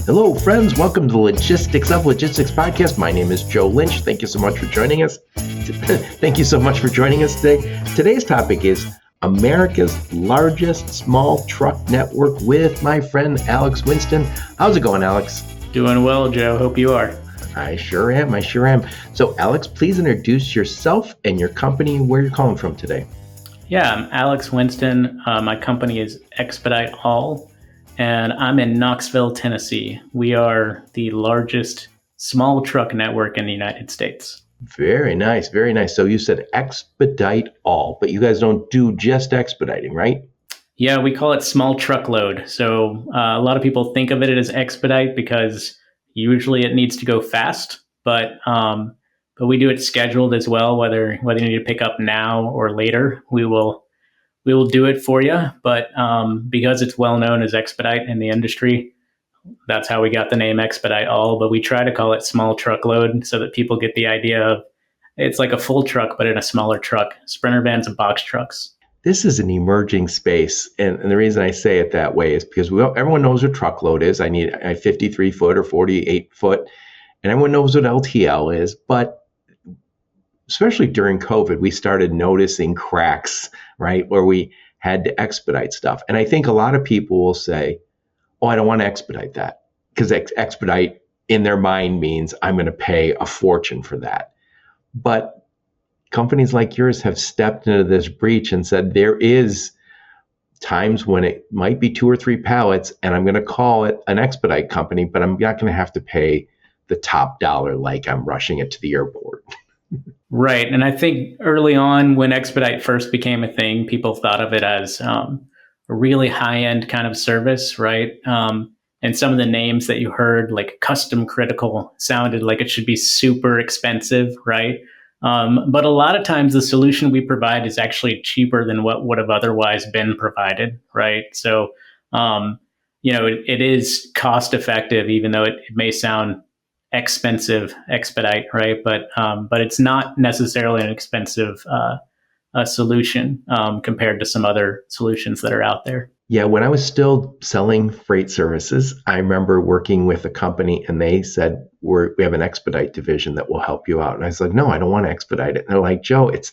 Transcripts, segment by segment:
Hello, friends. Welcome to the Logistics of Logistics podcast. My name is Joe Lynch. Thank you so much for joining us. Thank you so much for joining us today. Today's topic is America's largest small truck network with my friend Alex Winston. How's it going, Alex? Doing well, Joe. Hope you are. I sure am. So, Alex, please introduce yourself and your company and where you're calling from today. Yeah, I'm Alex Winston. My company is Expedite All, and I'm in Knoxville, Tennessee. We are the largest small truck network in the United States. Very nice. So you said Expedite All, but you guys don't do just expediting, right? Yeah, we call it small truckload. So a lot of people think of it as expedite because usually it needs to go fast, but we do it scheduled as well. Whether you need to pick up now or later, we will do it for you. But because it's well known as expedite in the industry, that's how we got the name Expedite All. But we try to call it small truckload so that people get the idea of it's like a full truck, but in a smaller truck. Sprinter vans and box trucks. This is an emerging space. And the reason I say it that way is because everyone knows what truckload is. I need a 53 foot or 48 foot, and everyone knows what LTL is. But especially during COVID, we started noticing cracks, right, where we had to expedite stuff. And I think a lot of people will say, oh, I don't want to expedite that, because expedite in their mind means I'm going to pay a fortune for that. But companies like yours have stepped into this breach and said there is times when it might be 2 or 3 pallets and I'm going to call it an expedite company, but I'm not going to have to pay the top dollar like I'm rushing it to the airport. Right. And I think early on when expedite first became a thing, people thought of it as a really high-end kind of service, right? And some of the names that you heard, like custom critical, sounded like it should be super expensive, right? But a lot of times the solution we provide is actually cheaper than what would have otherwise been provided, right? So, it is cost effective, even though it may sound expensive expedite, right? But it's not necessarily an expensive solution compared to some other solutions that are out there. Yeah, when I was still selling freight services, I remember working with a company and they said, we have an expedite division that will help you out. And I was like, no, I don't want to expedite it. And they're like, Joe, it's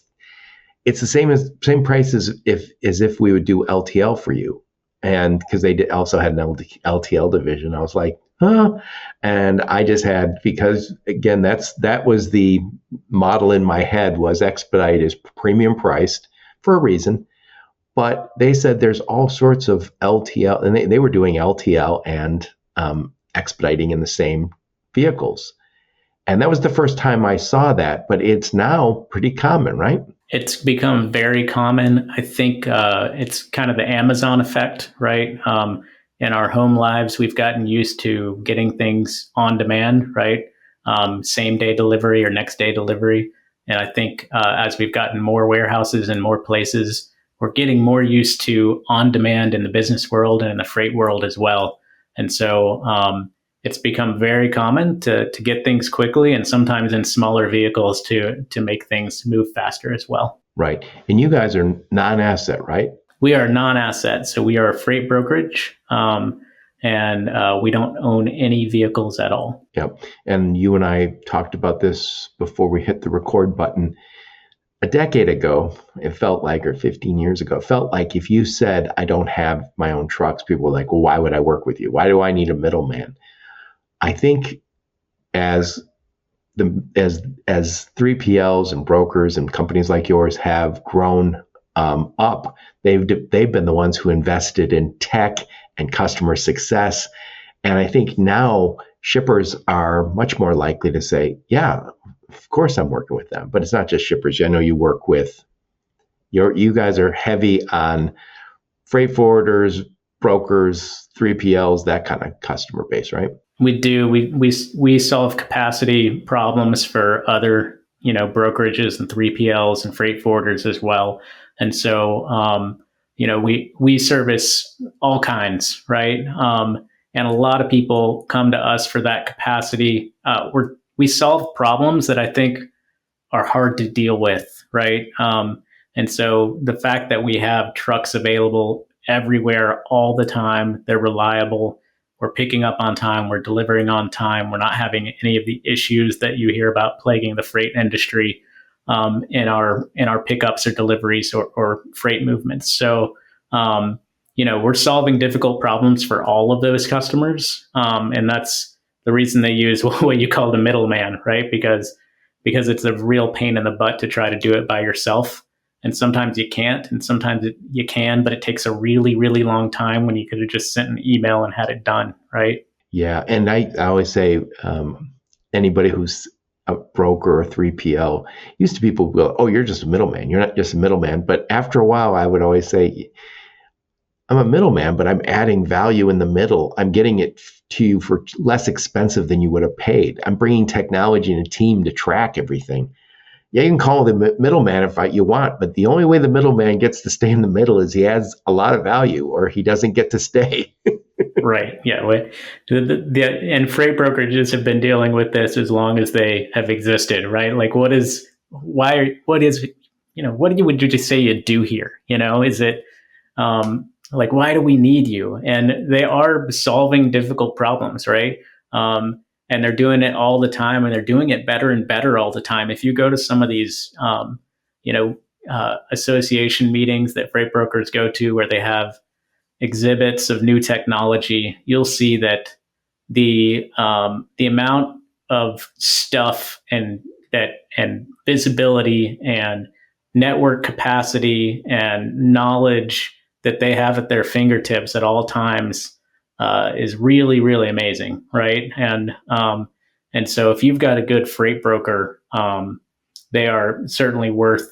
the same price as if we would do LTL for you. And because they also had an LTL division, I was like, huh? And I just had, because again, that was the model in my head, was expedite is premium priced for a reason. But they said there's all sorts of LTL, and they were doing LTL and expediting in the same vehicles. And that was the first time I saw that, but it's now pretty common, right? It's become very common. I think it's kind of the Amazon effect, right? In our home lives, we've gotten used to getting things on demand, right? Same day delivery or next day delivery. And I think as we've gotten more warehouses and more places, we're getting more used to on demand in the business world and in the freight world as well. And so it's become very common to get things quickly, and sometimes in smaller vehicles to make things move faster as well. Right. And you guys are non-asset, right? We are non-asset. So we are a freight brokerage, and we don't own any vehicles at all. Yep. And you and I talked about this before we hit the record button. A decade ago, it felt like, or 15 years ago, it felt like if you said, I don't have my own trucks, people were like, well, why would I work with you? Why do I need a middleman? I think as 3PLs and brokers and companies like yours have grown up, they've been the ones who invested in tech and customer success. And I think now shippers are much more likely to say, yeah, of course I'm working with them. But it's not just shippers. I know you work with, you guys are heavy on freight forwarders, brokers, 3PLs, that kind of customer base, right? We do. We solve capacity problems for other, brokerages and 3PLs and freight forwarders as well. And so, we service all kinds, right? And a lot of people come to us for that capacity. We solve problems that I think are hard to deal with, right? And so the fact that we have trucks available everywhere all the time, they're reliable. we're picking up on time, we're delivering on time, we're not having any of the issues that you hear about plaguing the freight industry in our pickups or deliveries or freight movements. So we're solving difficult problems for all of those customers, and that's the reason they use what you call the middleman, right? Because it's a real pain in the butt to try to do it by yourself. And sometimes you can't, and sometimes you can, but it takes a really, really long time when you could have just sent an email and had it done, right? Yeah. And I always say anybody who's a broker or 3PL, used to people go, oh, you're just a middleman. You're not just a middleman. But after a while, I would always say, I'm a middleman, but I'm adding value in the middle. I'm getting it to you for less expensive than you would have paid. I'm bringing technology and a team to track everything. Yeah, you can call the middleman if you want, but the only way the middleman gets to stay in the middle is he adds a lot of value or he doesn't get to stay. Right. Yeah. And freight brokerages have been dealing with this as long as they have existed, right? Like, what would you just say you do here? Is it, like, why do we need you? And they are solving difficult problems, right? And they're doing it all the time, and they're doing it better and better all the time. If you go to some of these, association meetings that freight brokers go to, where they have exhibits of new technology, you'll see that the amount of stuff and visibility and network capacity and knowledge that they have at their fingertips at all times is really, really amazing, right? And so if you've got a good freight broker, they are certainly worth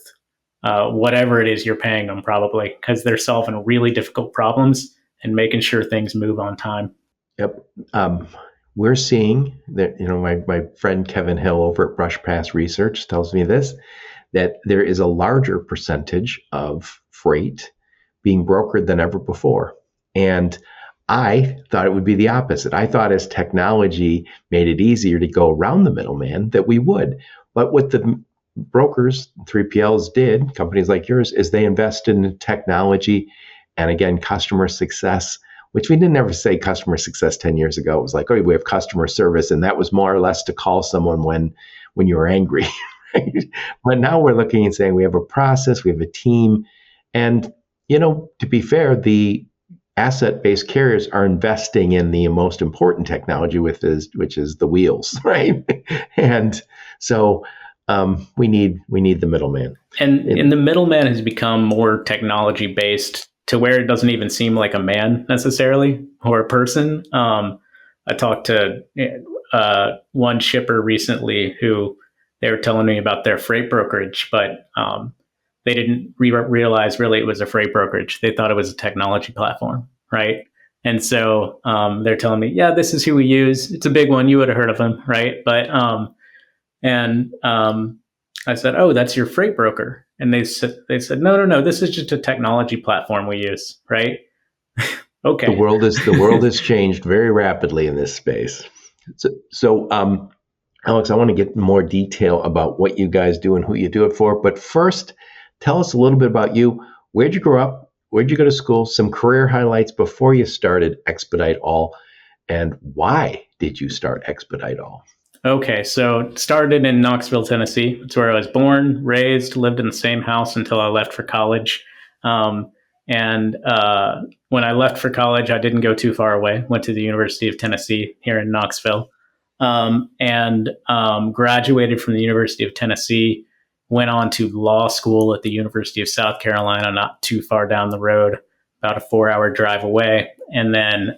whatever it is you're paying them, probably, because they're solving really difficult problems and making sure things move on time. Yep. We're seeing that, my friend Kevin Hill over at Brush Pass Research tells me this, that there is a larger percentage of freight being brokered than ever before. And I thought it would be the opposite. I thought as technology made it easier to go around the middleman that we would. But what the brokers, 3PLs did, companies like yours, is they invested in technology and, again, customer success, which we didn't ever say customer success 10 years ago. It was like, oh, we have customer service. And that was more or less to call someone when you were angry. Right? But now we're looking and saying we have a process, we have a team. And, to be fair, the asset-based carriers are investing in the most important technology, which is the wheels, right? And so we need the middleman. And the middleman has become more technology-based to where it doesn't even seem like a man necessarily or a person. I talked to one shipper recently who they were telling me about their freight brokerage, but they didn't realize really it was a freight brokerage. They thought it was a technology platform, right? And so they're telling me, yeah, this is who we use. It's a big one. You would have heard of them, right? But I said, oh, that's your freight broker. And they said, no, this is just a technology platform we use, right? Okay. The world has changed very rapidly in this space. So Alex, I want to get more detail about what you guys do and who you do it for. But first, tell us a little bit about you. Where'd you grow up? Where'd you go to school? Some career highlights before you started Expedite All. And why did you start Expedite All? Okay, so started in Knoxville, Tennessee. It's where I was born, raised, lived in the same house until I left for college. And when I left for college, I didn't go too far away. Went to the University of Tennessee here in Knoxville, and graduated from the University of Tennessee. Went on to law school at the University of South Carolina, not too far down the road, about a 4-hour drive away. And then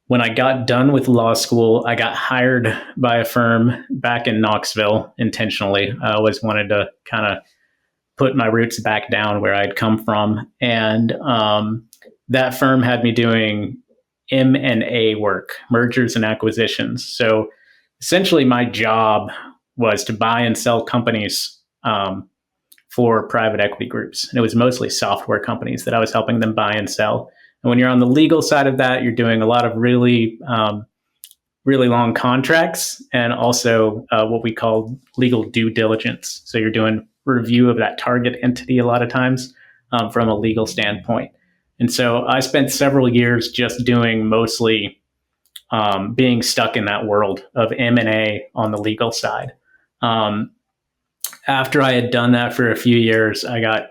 when I got done with law school, I got hired by a firm back in Knoxville intentionally. I always wanted to kind of put my roots back down where I'd come from. And that firm had me doing M&A work, mergers and acquisitions. So essentially my job was to buy and sell companies for private equity groups. And it was mostly software companies that I was helping them buy and sell. And when you're on the legal side of that, you're doing a lot of really, really long contracts and also what we call legal due diligence. So you're doing review of that target entity a lot of times from a legal standpoint. And so I spent several years just doing mostly being stuck in that world of M&A on the legal side. After I had done that for a few years, I got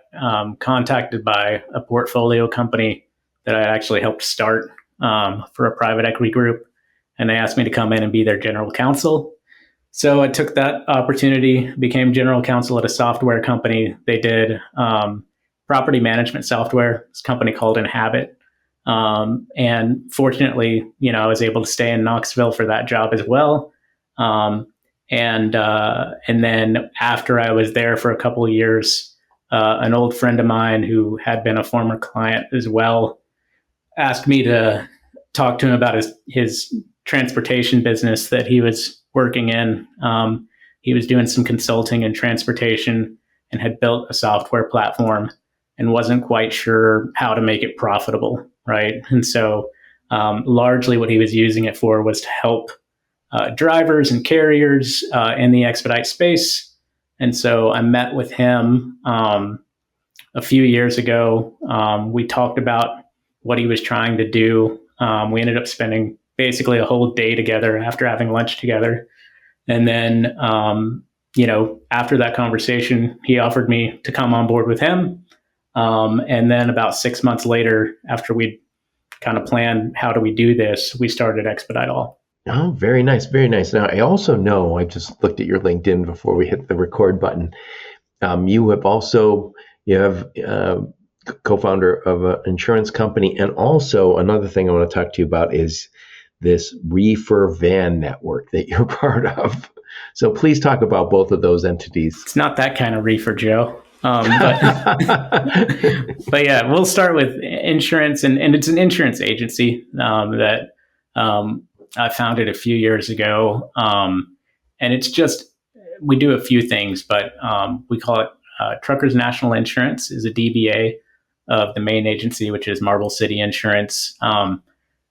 contacted by a portfolio company that I actually helped start for a private equity group. And they asked me to come in and be their general counsel. So I took that opportunity, became general counsel at a software company. They did property management software. This company called Inhabit. And fortunately, I was able to stay in Knoxville for that job as well. And then after I was there for a couple of years, an old friend of mine who had been a former client as well asked me to talk to him about his transportation business that he was working in. He was doing some consulting in transportation and had built a software platform and wasn't quite sure how to make it profitable, right? And so largely what he was using it for was to help drivers and carriers in the expedite space. And so I met with him a few years ago. We talked about what he was trying to do. We ended up spending basically a whole day together after having lunch together. And then, after that conversation, he offered me to come on board with him. And then about 6 months later, after we kind of planned how do we do this, we started Expedite All. Oh, very nice. Very nice. Now, I also know, I just looked at your LinkedIn before we hit the record button. You have co-founder of an insurance company. And also another thing I want to talk to you about is this Reefer van network that you're part of. So please talk about both of those entities. It's not that kind of reefer, Joe. But yeah, we'll start with insurance, and it's an insurance agency that I founded a few years ago. And it's just, we do a few things, but we call it Truckers National Insurance is a DBA of the main agency, which is Marble City Insurance.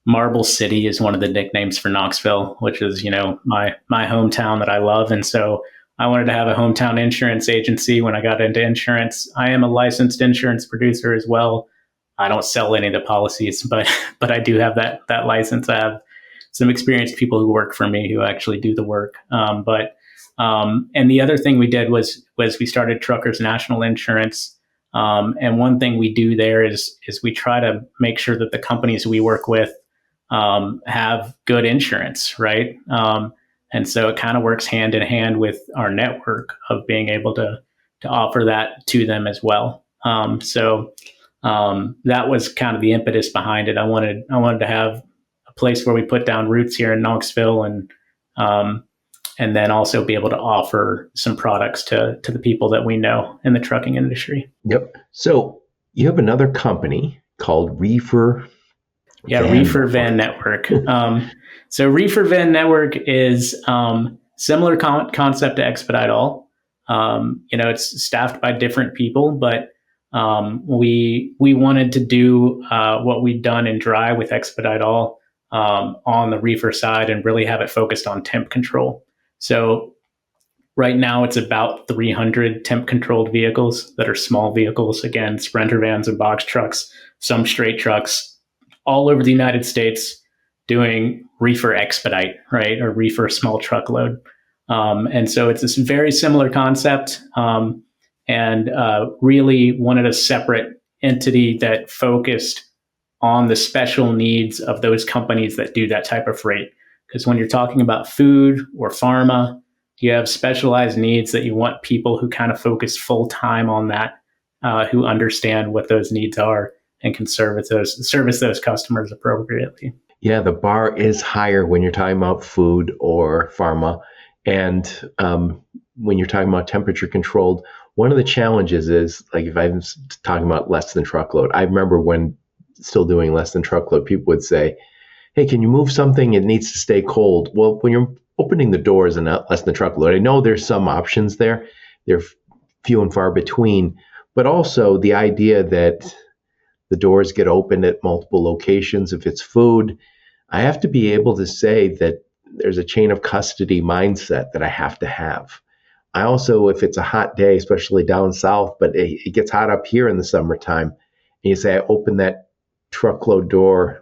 Marble City is one of the nicknames for Knoxville, which is, my hometown that I love. And so I wanted to have a hometown insurance agency when I got into insurance. I am a licensed insurance producer as well. I don't sell any of the policies, but I do have that license. I have some experienced people who work for me who actually do the work. And the other thing we did was we started Truckers National Insurance. And one thing we do there is we try to make sure that the companies we work with have good insurance, right? And so it kind of works hand in hand with our network of being able to offer that to them as well. So that was kind of the impetus behind it. I wanted to have a place where we put down roots here in Knoxville, and then also be able to offer some products to the people that we know in the trucking industry. Yep. So you have another company called Reefer. Yeah, Reefer Van Network. So Reefer Van Network is similar concept to Expedite All. It's staffed by different people, but we wanted to do what we'd done in dry with Expedite All on the reefer side and really have it focused on temp control. So right now it's about 300 temp controlled vehicles that are small vehicles, again, Sprinter vans and box trucks, some straight trucks, all over the United States doing reefer expedite, right? Or reefer small truckload. And so it's this very similar concept, and really wanted a separate entity that focused on the special needs of those companies that do that type of freight. Because when you're talking about food or pharma, you have specialized needs that you want people who kind of focus full time on that, who understand what those needs are and can service those customers appropriately. Yeah, the bar is higher when you're talking about food or pharma. And when you're talking about temperature controlled, one of the challenges is, like, if I'm talking about less than truckload, I remember when still doing less than truckload, people would say, hey, can you move something? It needs to stay cold. Well, when you're opening the doors in less than truckload, I know there's some options there. They're few and far between, but also the idea that the doors get opened at multiple locations. If it's food, I have to be able to say that there's a chain of custody mindset that I have to have. I also, if it's a hot day, especially down south, but it gets hot up here in the summertime, and you say I open that truckload door,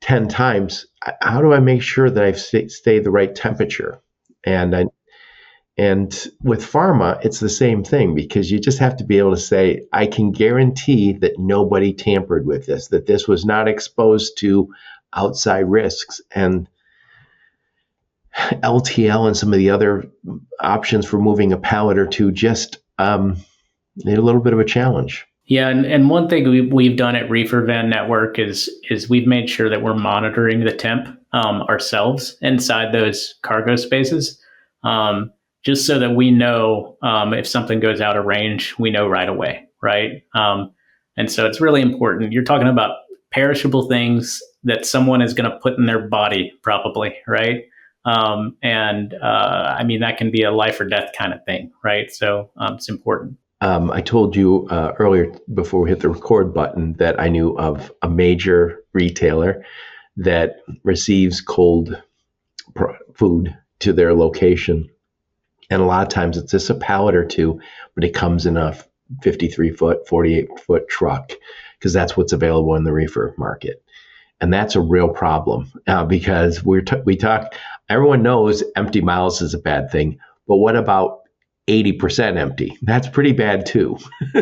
10 times, how do I make sure that I've stay the right temperature? And with pharma, it's the same thing, because you just have to be able to say, I can guarantee that nobody tampered with this, that this was not exposed to outside risks. And LTL and some of the other options for moving a pallet or two just need a little bit of a challenge. Yeah, and one thing we've done at Reefer Van Network is we've made sure that we're monitoring the temp ourselves inside those cargo spaces, just so that we know if something goes out of range, we know right away, right? And so it's really important. You're talking about perishable things that someone is going to put in their body, probably, right? I mean, that can be a life or death kind of thing, right? So it's important. I told you earlier before we hit the record button that I knew of a major retailer that receives cold food to their location. And a lot of times it's just a pallet or two, but it comes in a 53-foot, 48-foot truck, because that's what's available in the reefer market. And that's a real problem because we talk, everyone knows empty miles is a bad thing, but what about 80% empty? That's pretty bad too.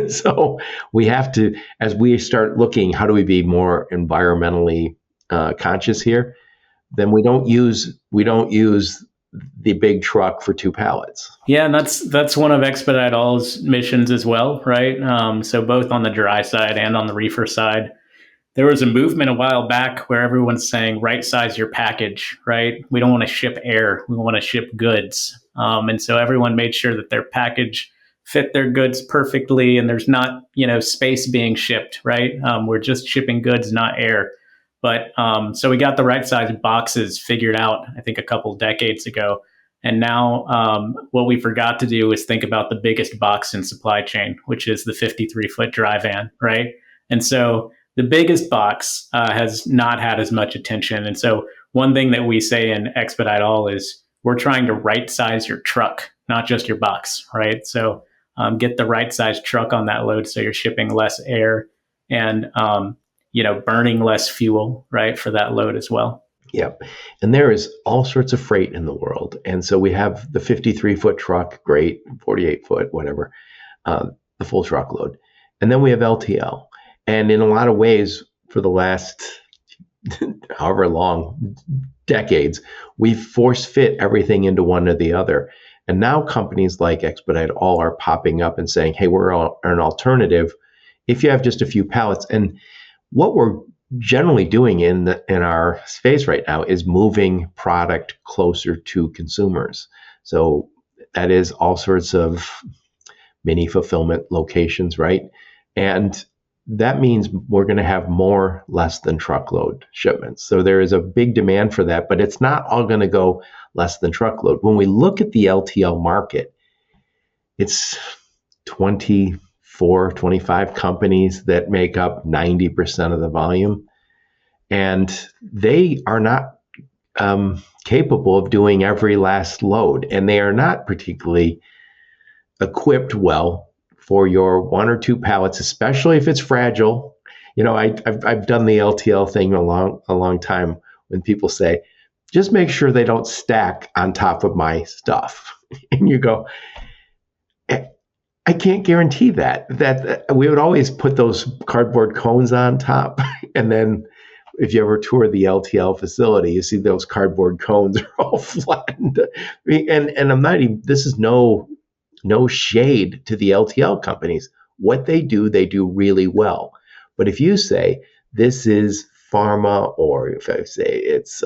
So we have to, as we start looking, how do we be more environmentally conscious here? Then we don't use the big truck for two pallets. Yeah, and that's one of Expedite All's missions as well, right? So both on the dry side and on the reefer side, there was a movement a while back where everyone's saying right size your package, right? We don't want to ship air, we want to ship goods. And so everyone made sure that their package fit their goods perfectly, and there's not, space being shipped, right? We're just shipping goods, not air. But so we got the right size boxes figured out, I think, a couple of decades ago. And now what we forgot to do is think about the biggest box in supply chain, which is the 53-foot dry van, right? And so the biggest box has not had as much attention. And so one thing that we say in Expedite All is we're trying to right size your truck, not just your box, right? So get the right size truck on that load so you're shipping less air and burning less fuel, right, for that load as well. Yep. And there is all sorts of freight in the world. And so we have the 53-foot truck, great, 48-foot, whatever, the full truckload. And then we have LTL. And in a lot of ways, for the last however long, decades, we've force fit everything into one or the other. And now companies like Expedite All are popping up and saying, hey, we're an alternative if you have just a few pallets. And what we're generally doing in our space right now is moving product closer to consumers. So that is all sorts of mini fulfillment locations, right? And that means we're going to have more less than truckload shipments. So there is a big demand for that, but it's not all going to go less than truckload. When we look at the LTL market, it's 24, 25 companies that make up 90% of the volume. And they are not capable of doing every last load. And they are not particularly equipped well for your one or two pallets, especially if it's fragile. I've done the LTL thing a long time when people say, just make sure they don't stack on top of my stuff. And you go, I can't guarantee that we would always put those cardboard cones on top. And then if you ever tour the LTL facility, you see those cardboard cones are all flattened. And I'm not even, this is no shade to the LTL companies. What they do really well. But if you say this is pharma, or if I say it's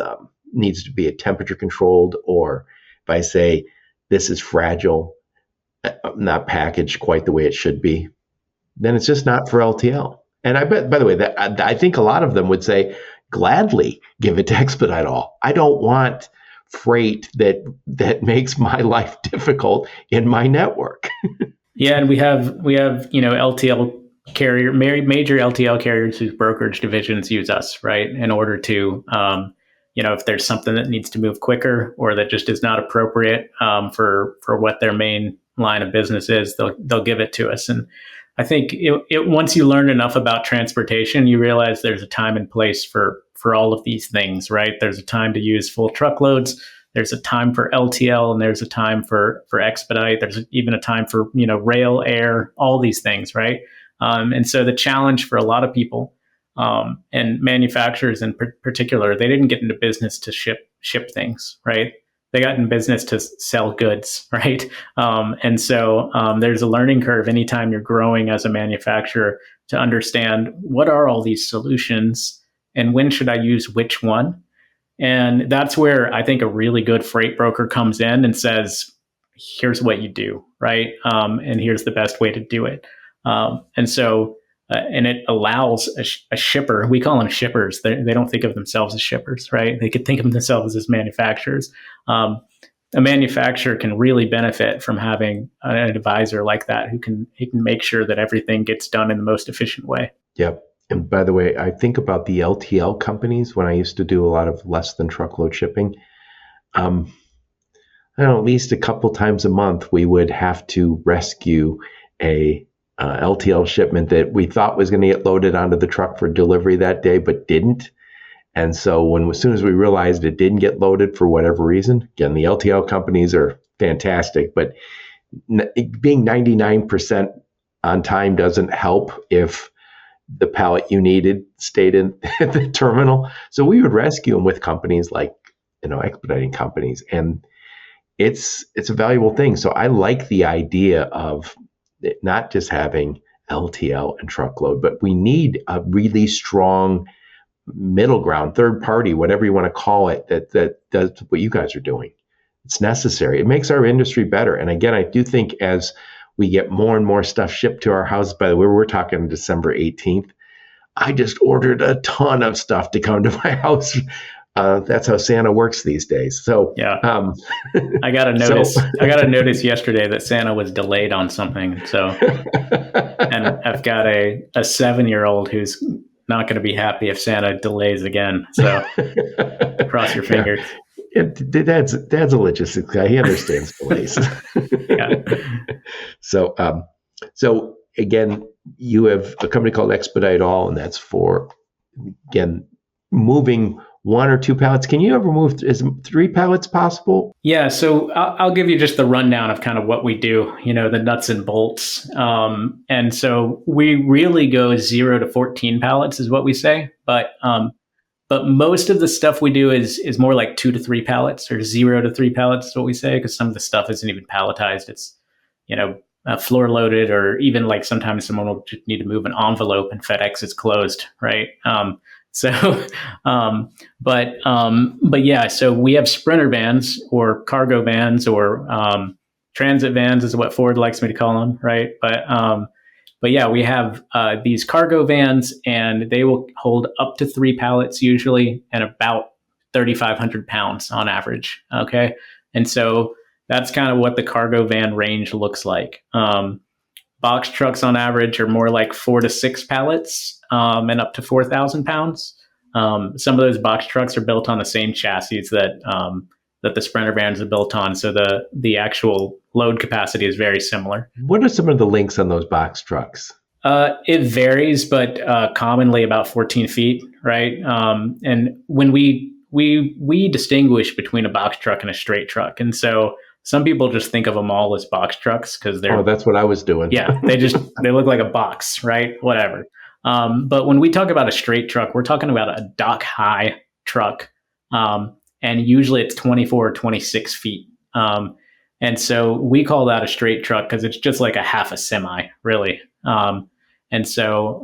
needs to be a temperature controlled, or if I say this is fragile, not packaged quite the way it should be, then it's just not for LTL. And I bet, by the way, that I think a lot of them would say, gladly give it to Expedite All. I don't want freight that makes my life difficult in my network. Yeah, and we have LTL carrier, major LTL carriers whose brokerage divisions use us, right, in order to if there's something that needs to move quicker or that just is not appropriate for what their main line of business is, they'll give it to us. And I think once you learn enough about transportation, you realize there's a time and place for all of these things, right? There's a time to use full truckloads. There's a time for LTL, and there's a time for expedite. There's even a time for rail, air, all these things, right? And so the challenge for a lot of people, and manufacturers in particular, they didn't get into business to ship things, right? They got in business to sell goods, right? And so there's a learning curve anytime you're growing as a manufacturer to understand what are all these solutions and when should I use which one. And that's where I think a really good freight broker comes in and says, here's what you do, right? And here's the best way to do it. And it allows a shipper, we call them shippers. They don't think of themselves as shippers, right? They could think of themselves as manufacturers. A manufacturer can really benefit from having an advisor like that who can make sure that everything gets done in the most efficient way. Yep. And by the way, I think about the LTL companies when I used to do a lot of less than truckload shipping. I don't know, at least a couple times a month, we would have to rescue a LTL shipment that we thought was going to get loaded onto the truck for delivery that day, but didn't. And so as soon as we realized it didn't get loaded for whatever reason, again, the LTL companies are fantastic, but being 99% on time doesn't help if the pallet you needed stayed in at the terminal. So we would rescue them with companies like, expediting companies. And it's a valuable thing. So I like the idea of not just having LTL and truckload, but we need a really strong middle ground, third party, whatever you want to call it, that does what you guys are doing. It's necessary. It makes our industry better. And again, I do think as we get more and more stuff shipped to our house, by the way, we're talking December 18th. I just ordered a ton of stuff to come to my house. That's how Santa works these days. So yeah, I got a notice. I got a notice yesterday that Santa was delayed on something. So, and I've got a 7-year-old who's not going to be happy if Santa delays again. So, cross your fingers. Yeah. Dad's a logistics guy. He understands delays. Yeah. So again, you have a company called Expedite All, and that's for, again, moving 1 or 2 pallets. Can you ever move? Is 3 pallets possible? Yeah. So I'll give you just the rundown of kind of what we do, the nuts and bolts. And so we really go 0 to 14 pallets is what we say. But most of the stuff we do is more like 2 to 3 pallets, or 0 to 3 pallets is what we say, because some of the stuff isn't even palletized. It's, floor loaded, or even like sometimes someone will just need to move an envelope and FedEx is closed, right? But yeah, so we have sprinter vans or cargo vans or transit vans is what Ford likes me to call them, right? But yeah, we have these cargo vans, and they will hold up to 3 pallets usually, and about 3,500 pounds on average. Okay, and so that's kind of what the cargo van range looks like. Box trucks on average are more like 4 to 6 pallets and up to 4,000 pounds. Some of those box trucks are built on the same chassis that the sprinter vans are built on. So the actual load capacity is very similar. What are some of the lengths on those box trucks? It varies, but commonly about 14 feet, right? And when we distinguish between a box truck and a straight truck. And so some people just think of them all as box trucks because they're... Oh, that's what I was doing. Yeah, they look like a box, right? Whatever. But when we talk about a straight truck, we're talking about a dock high truck. And usually it's 24 or 26 feet. And so we call that a straight truck because it's just like a half a semi, really. And so,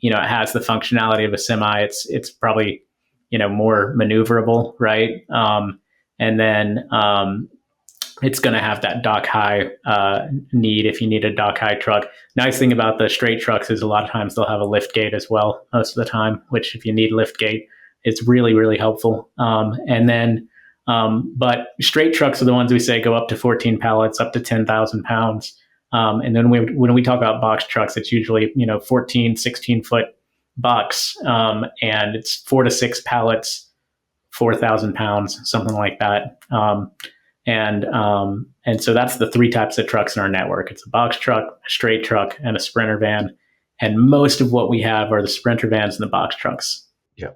it has the functionality of a semi. It's probably, more maneuverable, right? And then it's going to have that dock high need if you need a dock high truck. Nice thing about the straight trucks is a lot of times they'll have a lift gate as well most of the time, which if you need lift gate, it's really, really helpful. But straight trucks are the ones we say go up to 14 pallets, up to 10,000 pounds. And then when we talk about box trucks, it's usually, 14, 16 foot box. And it's 4 to 6 pallets, 4,000 pounds, something like that. And so that's the three types of trucks in our network. It's a box truck, a straight truck, and a Sprinter van. And most of what we have are the Sprinter vans and the box trucks. Yeah.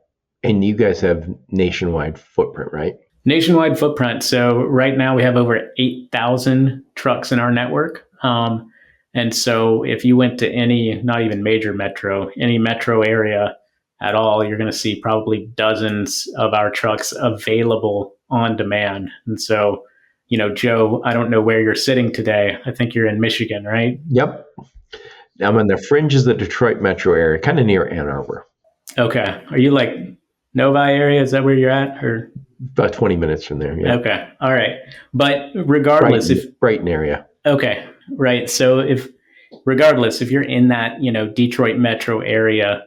And you guys have nationwide footprint, right? Nationwide footprint. So right now we have over 8,000 trucks in our network. And so if you went to any, not even major metro, any metro area at all, you're going to see probably dozens of our trucks available on demand. And so, Joe, I don't know where you're sitting today. I think you're in Michigan, right? Yep. I'm on the fringes of the Detroit metro area, kind of near Ann Arbor. Okay. Are you like Novi area? Is that where you're at? Or about 20 minutes from there? Yeah. Okay. All right. But regardless, Brighton area. Okay. Right. So if you're in that, Detroit metro area,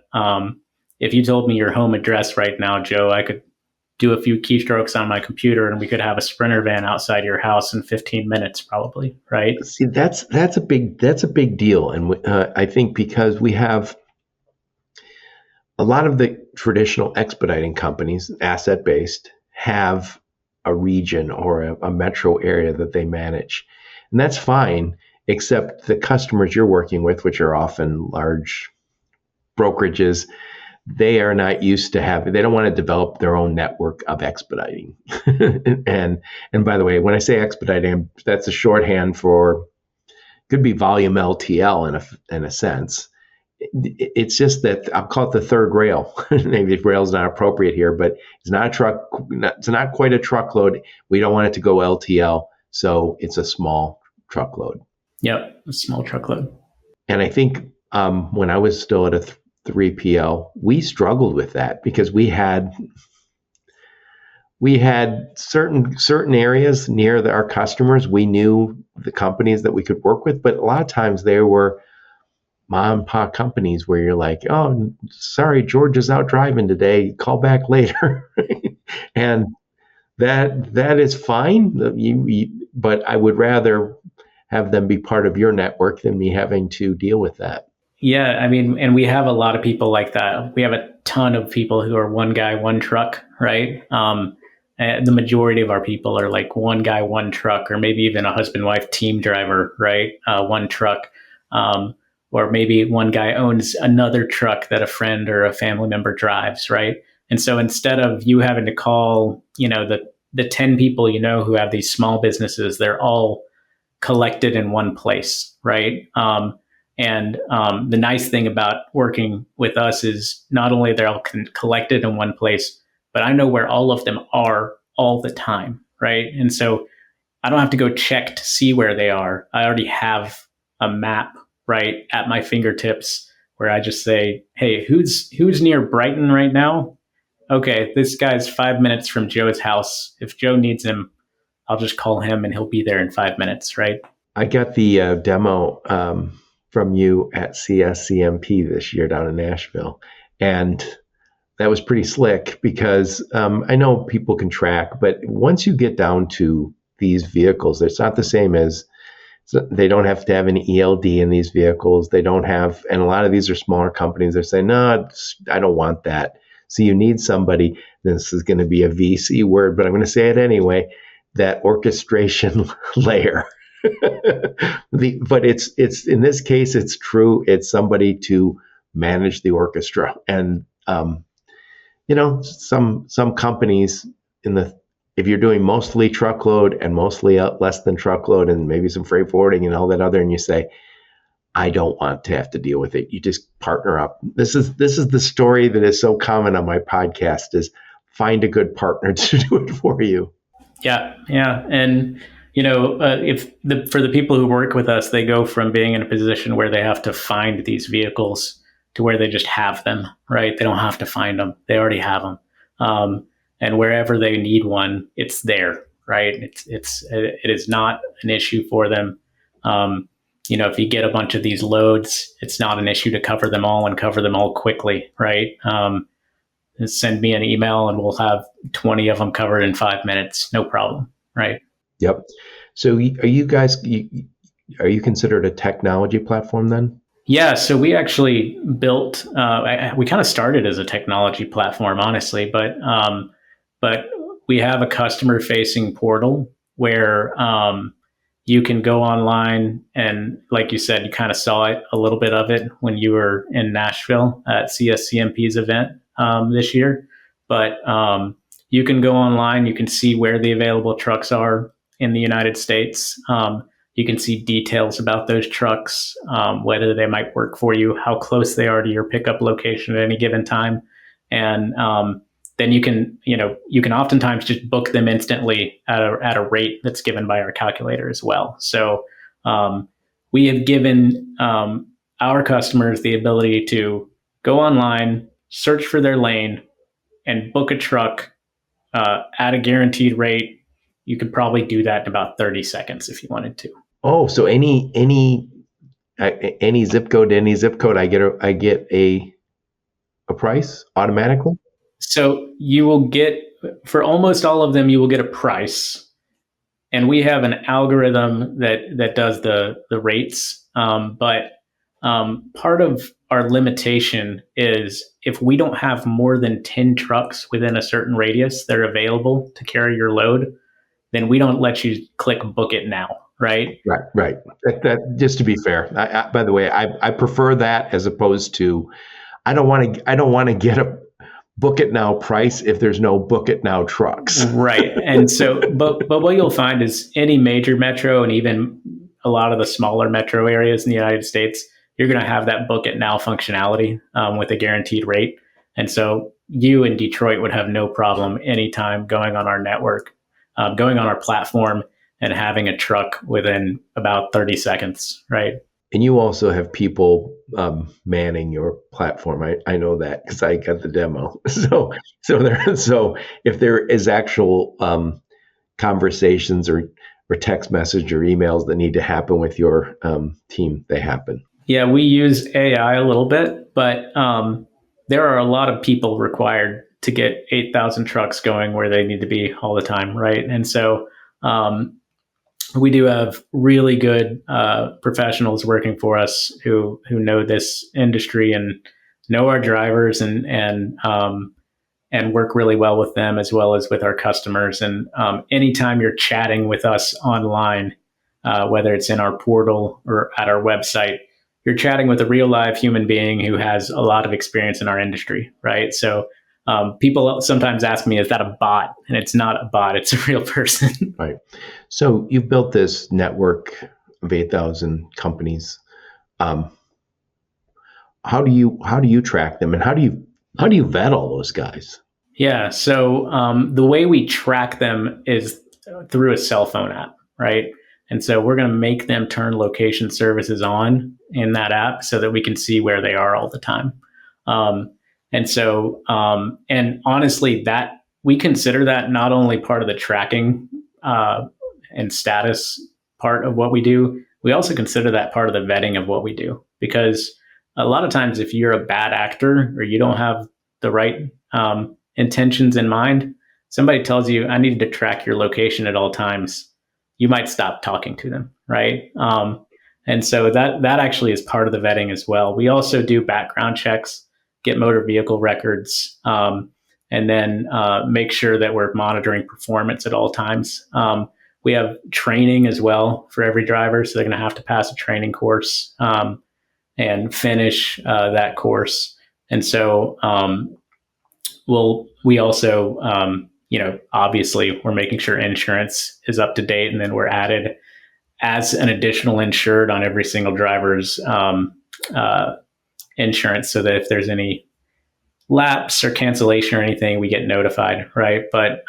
if you told me your home address right now, Joe, I could do a few keystrokes on my computer and we could have a Sprinter van outside your house in 15 minutes, probably. Right. See, that's a big deal. And I think because we have a lot of the traditional expediting companies, asset-based, have a region or a metro area that they manage. And that's fine, except the customers you're working with, which are often large brokerages, they are not used to they don't want to develop their own network of expediting. and by the way, when I say expediting, that's a shorthand for, could be volume LTL in a sense. It's just that I'll call it the third rail. Maybe rail is not appropriate here, but it's not a truck. It's not quite a truckload. We don't want it to go LTL, so it's a small truckload. Yep, a small truckload. And I think when I was still at a 3PL, we struggled with that because we had certain areas near our customers. We knew the companies that we could work with, but a lot of times they were mom and pop companies where you're like, oh, sorry, George is out driving today. Call back later. And that is fine. But I would rather have them be part of your network than me having to deal with that. Yeah, I mean, and we have a lot of people like that. We have a ton of people who are one guy, one truck, right? The majority of our people are like one guy, one truck, or maybe even a husband-wife team driver, right? One truck. Or maybe one guy owns another truck that a friend or a family member drives, right? And so instead of you having to call, the 10 people who have these small businesses, they're all collected in one place, right? And the nice thing about working with us is not only they're all collected in one place, but I know where all of them are all the time, right? And so I don't have to go check to see where they are. I already have a map right at my fingertips where I just say, hey, who's near Brighton right now? Okay, this guy's 5 minutes from Joe's house. If Joe needs him, I'll just call him and he'll be there in 5 minutes, right? I got the demo from you at CSCMP this year down in Nashville. And that was pretty slick because I know people can track, but once you get down to these vehicles, it's not the same as, they don't have to have an ELD in these vehicles. They don't have, and a lot of these are smaller companies. They're saying, no, I don't want that. So you need somebody, this is going to be a VC word, but I'm going to say it anyway, that orchestration layer. But it's in this case, it's true. It's somebody to manage the orchestra. And, some companies if you're doing mostly truckload and mostly less than truckload and maybe some freight forwarding and all that other, and you say, I don't want to have to deal with it. You just partner up. This is the story that is so common on my podcast is find a good partner to do it for you. Yeah. Yeah. And, for the people who work with us, they go from being in a position where they have to find these vehicles to where they just have them, right? They don't have to find them. They already have them. And wherever they need one, it's there, right? It is not an issue for them. If you get a bunch of these loads, it's not an issue to cover them all and cover them all quickly, right? Send me an email and we'll have 20 of them covered in 5 minutes, no problem, right? Yep. So are you guys, are you considered a technology platform then? Yeah, so we actually built, we kind of started as a technology platform, honestly, but we have a customer-facing portal where you can go online and, like you said, you kind of saw it a little bit of it when you were in Nashville at CSCMP's event this year. But you can go online, you can see where the available trucks are in the United States. You can see details about those trucks, whether they might work for you, how close they are to your pickup location at any given time, and then you can oftentimes just book them instantly at a rate that's given by our calculator as well. So we have given our customers the ability to go online, search for their lane, and book a truck at a guaranteed rate. You could probably do that in about 30 seconds if you wanted to. Oh, so any zip code to any zip code, I get a price automatically? So you will get, for almost all of them, you will get a price. And we have an algorithm that does the rates. But part of our limitation is if we don't have more than 10 trucks within a certain radius that are available to carry your load, then we don't let you click book it now, right? Right. That just to be fair. By the way, I prefer that as opposed to I don't want to get a book it now price if there's no book it now trucks. Right. And so, but what you'll find is any major metro and even a lot of the smaller metro areas in the United States, you're going to have that book it now functionality with a guaranteed rate. And so you in Detroit would have no problem anytime going on our network, going on our platform and having a truck within about 30 seconds, right? And you also have people manning your platform. I know that because I got the demo. So if there is actual conversations or text message or emails that need to happen with your team, they happen. Yeah, we use AI a little bit, but there are a lot of people required to get 8,000 trucks going where they need to be all the time, right? And so we do have really good professionals working for us who know this industry and know our drivers and work really well with them as well as with our customers. And anytime you're chatting with us online, whether it's in our portal or at our website, you're chatting with a real live human being who has a lot of experience in our industry, right? So people sometimes ask me, is that a bot? And it's not a bot, it's a real person. Right. So you've built this network of 8,000 companies. How do you track them, and how do you vet all those guys? Yeah. So the way we track them is through a cell phone app, right? And so we're going to make them turn location services on in that app so that we can see where they are all the time. And so, and honestly, that we consider that not only part of the tracking and status part of what we do, we also consider that part of the vetting of what we do. Because a lot of times, if you're a bad actor or you don't have the right intentions in mind, somebody tells you, I need to track your location at all times, you might stop talking to them, right? And so that actually is part of the vetting as well. We also do background checks, get motor vehicle records, and then make sure that we're monitoring performance at all times. We have training as well for every driver, so they're going to have to pass a training course and finish that course. And so we also, obviously we're making sure insurance is up to date, and then we're added as an additional insured on every single driver's insurance, so that if there's any lapse or cancellation or anything, we get notified, right? But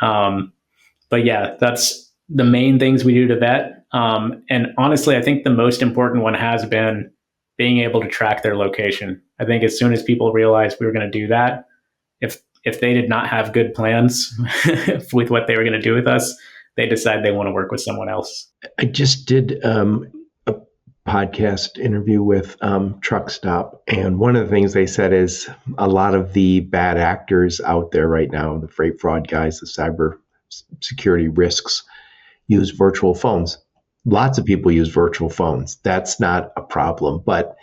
yeah, that's the main things we do to vet. And honestly, I think the most important one has been being able to track their location. I think as soon as people realized we were going to do that, if they did not have good plans with what they were going to do with us, they decide they want to work with someone else. I just did a podcast interview with Truck Stop, and one of the things they said is a lot of the bad actors out there right now, the freight fraud guys, the cyber security risks, use virtual phones. Lots of people use virtual phones. That's not a problem, but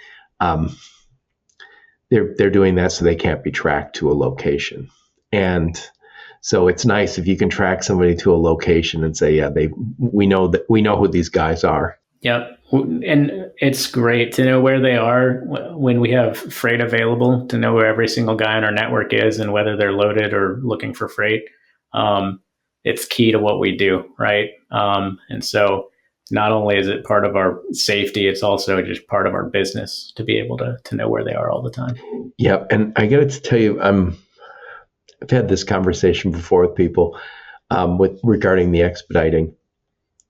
they're doing that so they can't be tracked to a location. And So it's nice if you can track somebody to a location and say, yeah, we know who these guys are. Yep. And it's great to know where they are when we have freight available, to know where every single guy in our network is and whether they're loaded or looking for freight. It's key to what we do, right? And so not only is it part of our safety, it's also just part of our business to be able to know where they are all the time. Yep. And I got to tell you, I've had this conversation before with people regarding the expediting.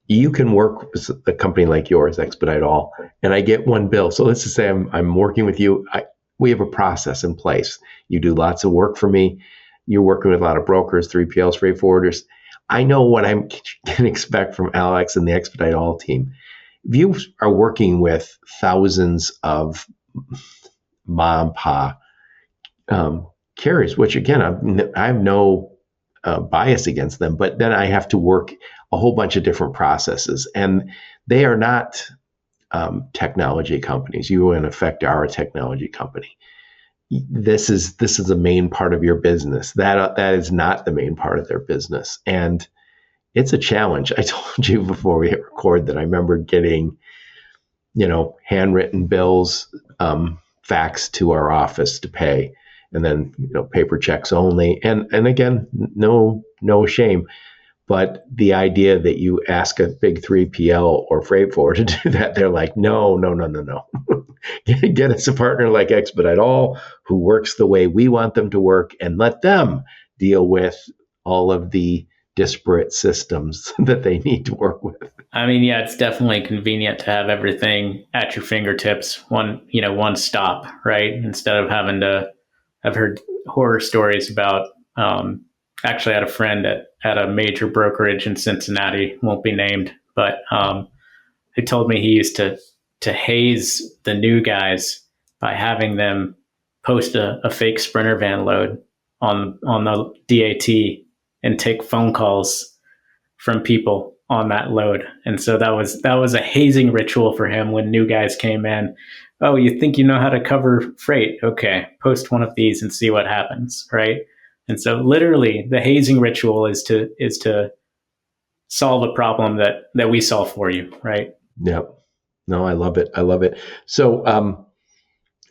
You can work with a company like yours, Expedite All, and I get one bill. So let's just say I'm working with you. We have a process in place. You do lots of work for me. You're working with a lot of brokers, 3PLs, freight forwarders. I know what I can expect from Alex and the Expedite All team. If you are working with thousands of mom and pop carriers, which again, I have no bias against them, but then I have to work a whole bunch of different processes, and they are not technology companies. You in effect are a technology company. This is the main part of your business. That is not the main part of their business, and it's a challenge. I told you before we hit record that I remember getting, handwritten bills faxed to our office to pay, and then paper checks only. And again, no shame. But the idea that you ask a big 3PL or freight forwarder to do that, they're like, no. Get us a partner like Expedite All who works the way we want them to work, and let them deal with all of the disparate systems that they need to work with. I mean, yeah, it's definitely convenient to have everything at your fingertips, one stop, right? Instead of having to. I've heard horror stories about. Actually, I had a friend at a major brokerage in Cincinnati, won't be named, but he told me he used to haze the new guys by having them post a fake Sprinter van load on the DAT and take phone calls from people on that load. And so that was a hazing ritual for him when new guys came in. Oh, you think you know how to cover freight? Okay, post one of these and see what happens, right? And so literally the hazing ritual is to solve a problem that we solve for you, right? Yep. No, I love it. So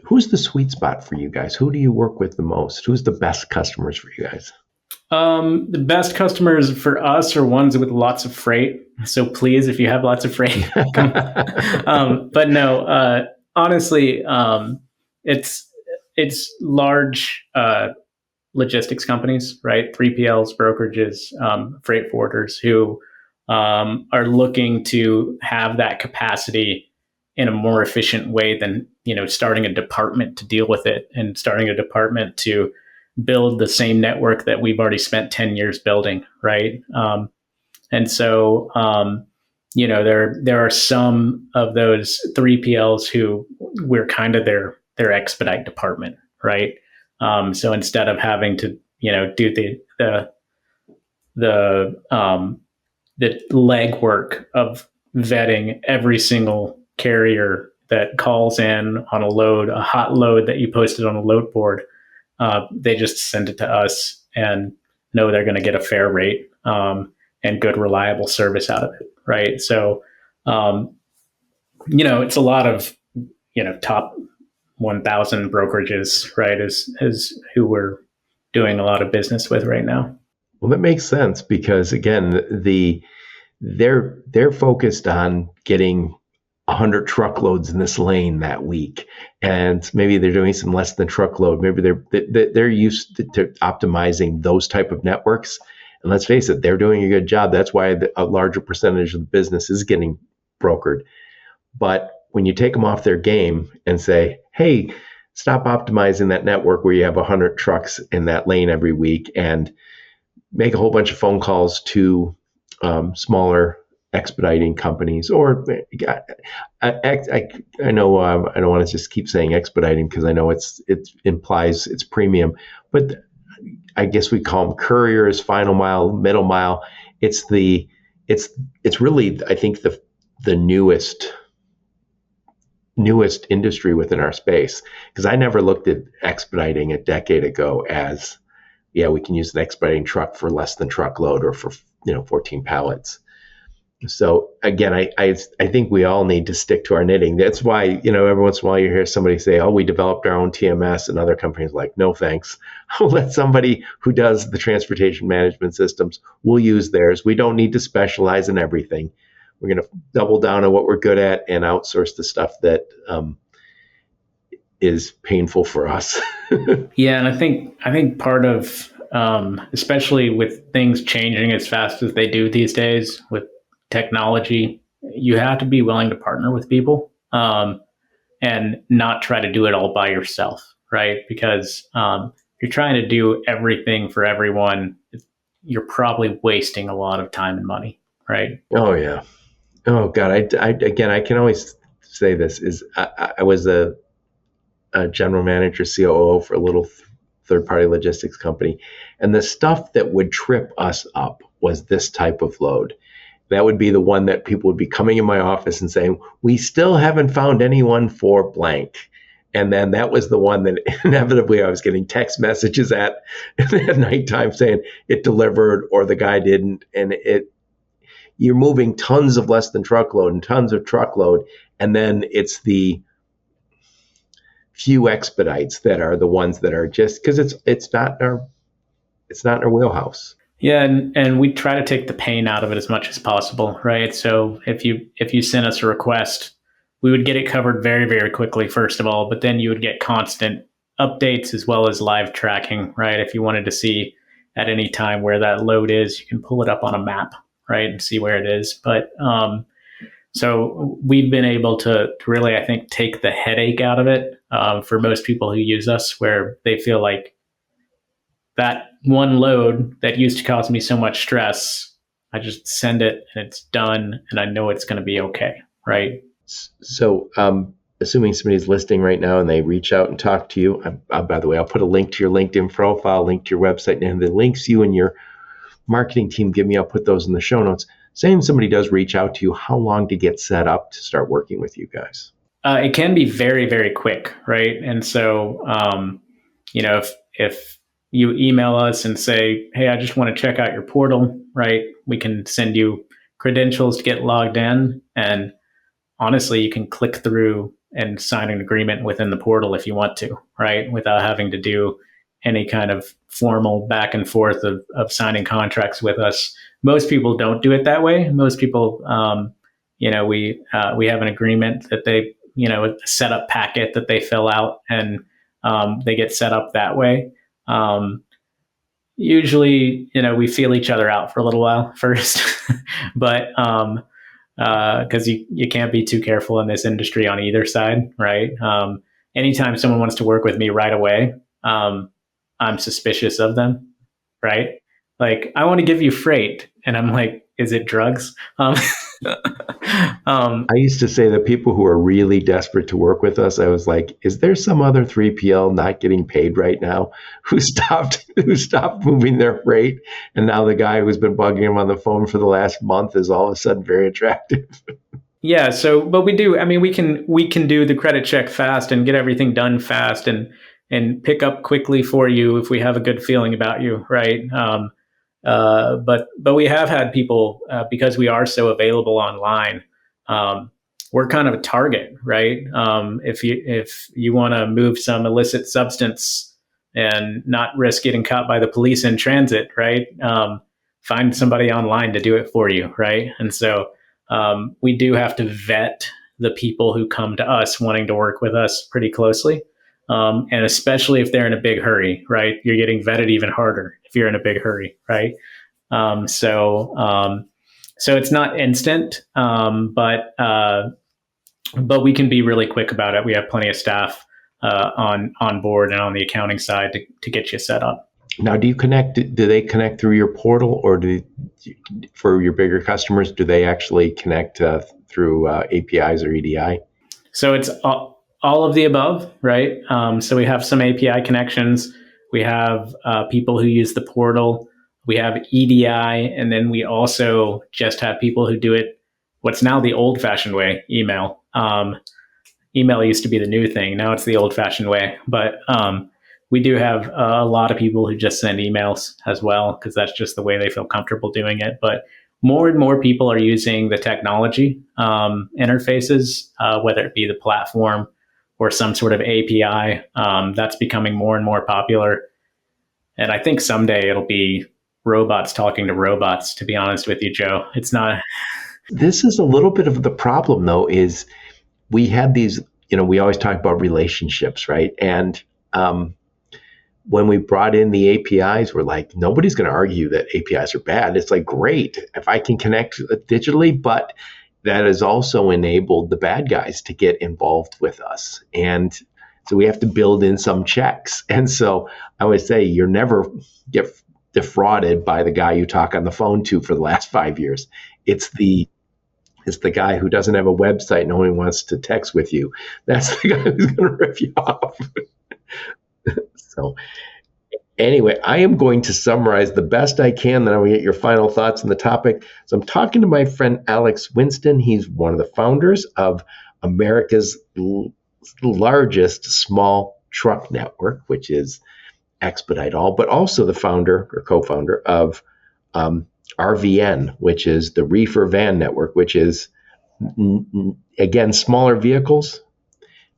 who's the sweet spot for you guys? Who do you work with the most? Who's the best customers for you guys? The best customers for us are ones with lots of freight. So please, if you have lots of freight, come. But no, honestly, it's large logistics companies, right? 3PLs, brokerages, freight forwarders who are looking to have that capacity in a more efficient way than starting a department to deal with it, and starting a department to build the same network that we've already spent 10 years building, right? And so there are some of those 3PLs who we're kind of their expedite department, right? So instead of having to do the legwork of vetting every single carrier that calls in on a hot load that you posted on a load board, they just send it to us and know they're going to get a fair rate and good, reliable service out of it, right? So, it's a lot of top 1,000 brokerages, right, is who we're doing a lot of business with right now. Well, that makes sense because again, they're focused on getting 100 truckloads in this lane that week, and maybe they're doing some less than truckload. Maybe they're used to optimizing those type of networks. And let's face it, they're doing a good job. That's why a larger percentage of the business is getting brokered. But when you take them off their game and say, hey, stop optimizing that network where you have 100 trucks in that lane every week, and make a whole bunch of phone calls to smaller expediting companies, or I know I don't want to just keep saying expediting because I know it implies it's premium, but I guess we call them couriers, final mile, middle mile. It's really, I think, the newest industry within our space, because I never looked at expediting a decade ago as yeah, we can use an expediting truck for less than truckload or for 14 pallets. So again, I think we all need to stick to our knitting. That's why, every once in a while you hear somebody say, oh, we developed our own TMS, and other companies like, no, thanks. I'll let somebody who does the transportation management systems, we'll use theirs. We don't need to specialize in everything. We're going to double down on what we're good at and outsource the stuff that is painful for us. Yeah, and I think part of, especially with things changing as fast as they do these days with technology, you have to be willing to partner with people, and not try to do it all by yourself, right? Because if you're trying to do everything for everyone, you're probably wasting a lot of time and money, right? Oh yeah. Oh God. Again, I can always say this is I was a general manager, COO for a little third-party logistics company, and the stuff that would trip us up was this type of load. That would be the one that people would be coming in my office and saying, we still haven't found anyone for blank. And then that was the one that inevitably I was getting text messages at nighttime saying it delivered or the guy didn't. And you're moving tons of less than truckload and tons of truckload. And then it's the few expedites that are the ones that are just because it's not in our wheelhouse. Yeah, and we try to take the pain out of it as much as possible, right? So if you sent us a request, we would get it covered very, very quickly, first of all, but then you would get constant updates as well as live tracking, right? If you wanted to see at any time where that load is, you can pull it up on a map, right, and see where it is. But so we've been able to really, I think, take the headache out of it for most people who use us, where they feel like that one load that used to cause me so much stress, I just send it and it's done, and I know it's going to be okay, right? So, assuming somebody's listening right now and they reach out and talk to you, by the way, I'll put a link to your LinkedIn profile, link to your website, and the links you and your marketing team give me, I'll put those in the show notes. Saying somebody does reach out to you, how long to get set up to start working with you guys? It can be very, very quick, right? And so, if you email us and say, hey, I just want to check out your portal, right? We can send you credentials to get logged in. And honestly, you can click through and sign an agreement within the portal if you want to, right? Without having to do any kind of formal back and forth of signing contracts with us. Most people don't do it that way. Most people, we have an agreement that they, a setup packet that they fill out, and they get set up that way. Usually, we feel each other out for a little while first, but because you can't be too careful in this industry on either side, right? Anytime someone wants to work with me right away, I'm suspicious of them, right? Like, I want to give you freight, and I'm like, is it drugs? I used to say that people who are really desperate to work with us, I was like, is there some other 3PL not getting paid right now who stopped moving their freight? And now the guy who's been bugging him on the phone for the last month is all of a sudden very attractive. Yeah. So, but we do, I mean, we can do the credit check fast and get everything done fast and pick up quickly for you if we have a good feeling about you. Right. But we have had people, because we are so available online, we're kind of a target, right? If you want to move some illicit substance and not risk getting caught by the police in transit, right? Find somebody online to do it for you, right? And so we do have to vet the people who come to us wanting to work with us pretty closely. And especially if they're in a big hurry, right? You're getting vetted even harder if you're in a big hurry, right? So it's not instant, but we can be really quick about it. We have plenty of staff on board and on the accounting side to get you set up. Now, do they connect through your portal, or for your bigger customers, do they actually connect through APIs or EDI? So it's all of the above, right? So we have some API connections. We have people who use the portal. We have EDI, and then we also just have people who do it what's now the old-fashioned way, email. Email used to be the new thing. Now it's the old-fashioned way. But we do have a lot of people who just send emails as well, because that's just the way they feel comfortable doing it. But more and more people are using the technology interfaces, whether it be the platform or some sort of API. That's becoming more and more popular. And I think someday it'll be robots talking to robots, to be honest with you, Joe. It's not. This is a little bit of the problem, though, is we had these, we always talk about relationships, right? And when we brought in the APIs, we're like, nobody's going to argue that APIs are bad. It's like, great, if I can connect digitally, but that has also enabled the bad guys to get involved with us. And so we have to build in some checks. And so I would say you're never get defrauded by the guy you talk on the phone to for the last 5 years. It's the guy who doesn't have a website and only wants to text with you. That's the guy who's going to rip you off. So anyway, I am going to summarize the best I can, then I'm going to get your final thoughts on the topic. So I'm talking to my friend Alex Winston. He's one of the founders of America's largest small truck network, which is Expedite All, but also the founder or co-founder of RVN, which is the Reefer van network, which is, again, smaller vehicles,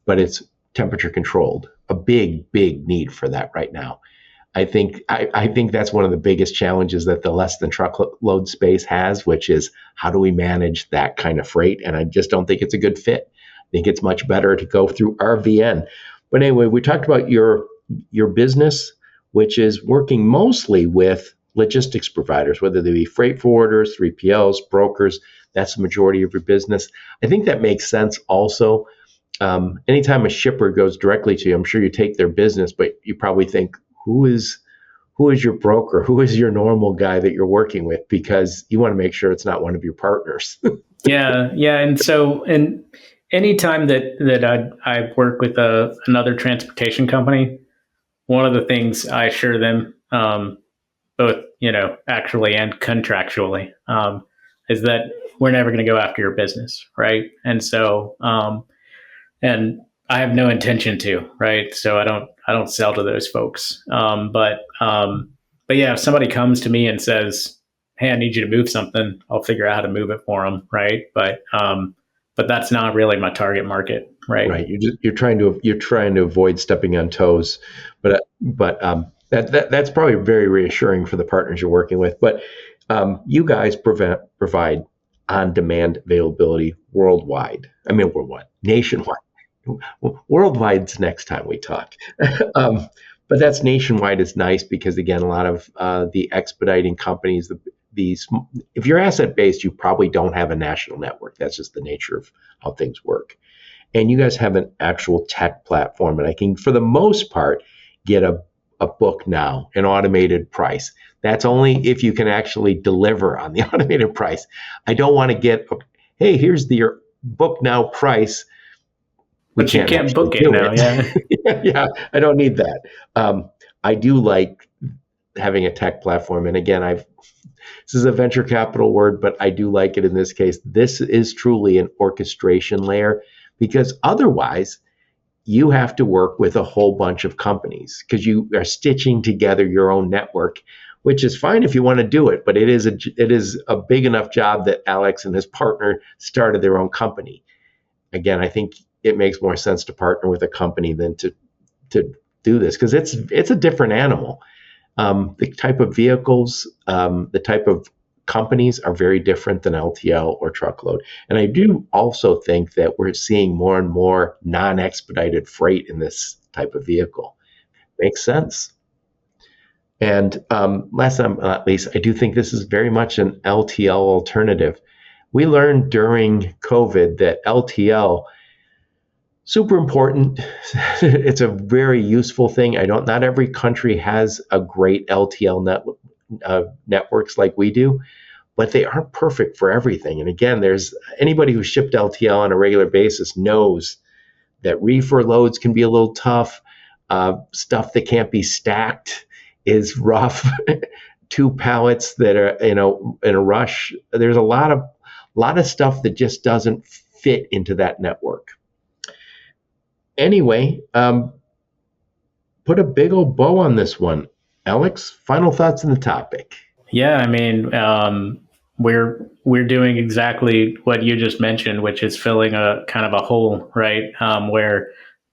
but it's temperature controlled. A big, big need for that right now. I think that's one of the biggest challenges that the less than truckload space has, which is how do we manage that kind of freight? And I just don't think it's a good fit. I think it's much better to go through RVN. But anyway, we talked about your business, which is working mostly with logistics providers, whether they be freight forwarders, 3PLs, brokers. That's the majority of your business. I think that makes sense also. Anytime a shipper goes directly to you, I'm sure you take their business, but you probably think, who is your broker? Who is your normal guy that you're working with? Because you want to make sure it's not one of your partners. Yeah. And anytime that I work with another transportation company, one of the things I assure them, both actually and contractually, is that we're never going to go after your business, right? And so, and I have no intention to, right? So I don't sell to those folks. But yeah, if somebody comes to me and says, "Hey, I need you to move something," I'll figure out how to move it for them, right? But that's not really my target market, right? Right. You're trying to avoid stepping on toes, but that's probably very reassuring for the partners you're working with. But you guys provide on-demand availability worldwide. I mean, worldwide, nationwide. Worldwide's next time we talk. But that's nationwide is nice because, again, a lot of the expediting companies, if you're asset-based, you probably don't have a national network. That's just the nature of how things work. And you guys have an actual tech platform, and I can, for the most part, get a book now, an automated price. That's only if you can actually deliver on the automated price. I don't want to get, hey, here's your book now price. But you can't book it now, yeah. Yeah, I don't need that. I do like having a tech platform. And again, this is a venture capital word, but I do like it in this case. This is truly an orchestration layer because otherwise you have to work with a whole bunch of companies because you are stitching together your own network, which is fine if you want to do it, but it is a big enough job that Alex and his partner started their own company. Again, I think it makes more sense to partner with a company than to do this because it's a different animal. The type of vehicles, the type of companies are very different than LTL or truckload. And I do also think that we're seeing more and more non-expedited freight in this type of vehicle. Makes sense. And last but not least, I do think this is very much an LTL alternative. We learned during COVID that LTL, super important. It's a very useful thing. Not every country has a great LTL networks like we do, but they aren't perfect for everything. And again, there's anybody who shipped LTL on a regular basis knows that reefer loads can be a little tough. Stuff that can't be stacked is rough. 2 pallets that are, in a rush. There's a lot of stuff that just doesn't fit into that network. Anyway, put a big old bow on this one. Alex, final thoughts on the topic. Yeah, I mean, we're doing exactly what you just mentioned, which is filling a kind of a hole, right? Where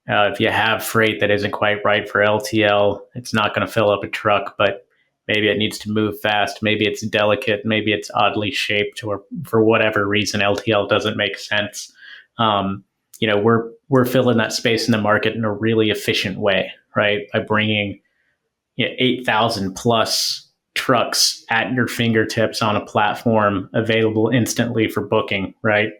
if you have freight that isn't quite right for LTL, it's not going to fill up a truck, but maybe it needs to move fast. Maybe it's delicate. Maybe it's oddly shaped, or for whatever reason, LTL doesn't make sense. We're filling that space in the market in a really efficient way, right? By bringing 8,000 plus trucks at your fingertips on a platform available instantly for booking, right?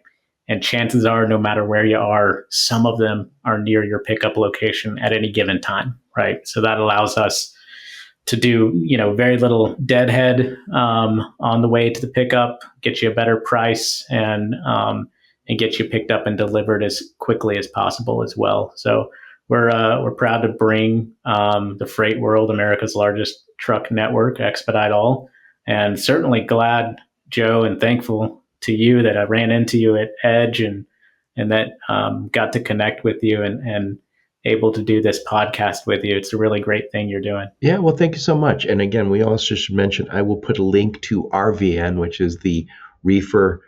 And chances are, no matter where you are, some of them are near your pickup location at any given time, right? So that allows us to do, very little deadhead on the way to the pickup, get you a better price, and get you picked up and delivered as quickly as possible as well. So we're proud to bring the freight world, America's largest truck network, Expedite All, and certainly glad, Joe, and thankful to you that I ran into you at Edge and that got to connect with you and able to do this podcast with you. It's a really great thing you're doing. Yeah, well, thank you so much. And again, we also should mention, I will put a link to RVN, which is the Reefer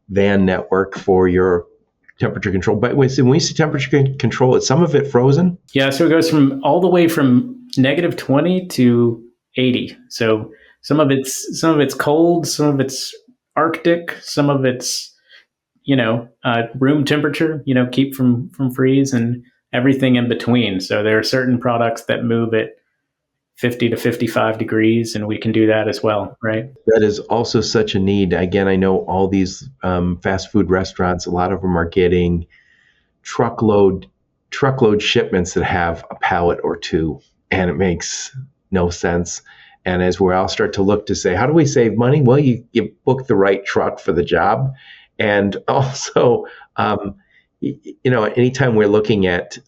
van network for your temperature control. But when we say temperature control, is some of it frozen? Yeah, so it goes from all the way from -20 to 80. So some of it's cold, some of it's Arctic, some of it's room temperature, keep from freeze, and everything in between. So there are certain products that move at 50 to 55 degrees, and we can do that as well, right? That is also such a need. Again, I know all these fast food restaurants, a lot of them are getting truckload shipments that have a pallet or two, and it makes no sense. And as we all start to look to say, how do we save money? Well, you book the right truck for the job. And also, anytime we're looking at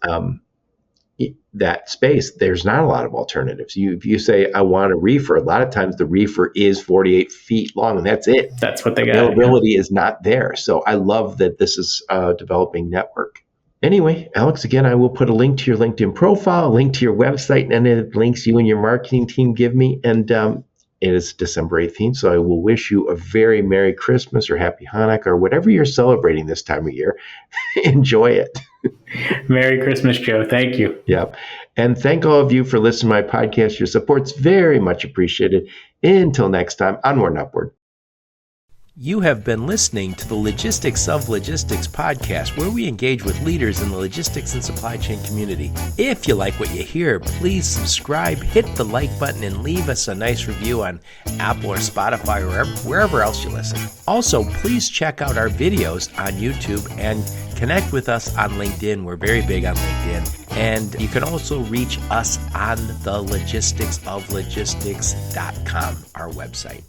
that space, there's not a lot of alternatives. If you say, I want a reefer, a lot of times the reefer is 48 feet long, and that's it. That's what they got. Availability is not there. So I love that this is a developing network. Anyway, Alex, again, I will put a link to your LinkedIn profile, a link to your website, and any links you and your marketing team give me. And it is December 18th, so I will wish you a very Merry Christmas or Happy Hanukkah or whatever you're celebrating this time of year. Enjoy it. Merry Christmas, Joe. Thank you. Yep. And thank all of you for listening to my podcast. Your support's very much appreciated. Until next time, onward and upward. You have been listening to the Logistics of Logistics podcast, where we engage with leaders in the logistics and supply chain community. If you like what you hear, please subscribe, hit the like button, and leave us a nice review on Apple or Spotify or wherever else you listen. Also, please check out our videos on YouTube and connect with us on LinkedIn. We're very big on LinkedIn. And you can also reach us on the logisticsoflogistics.com, our website.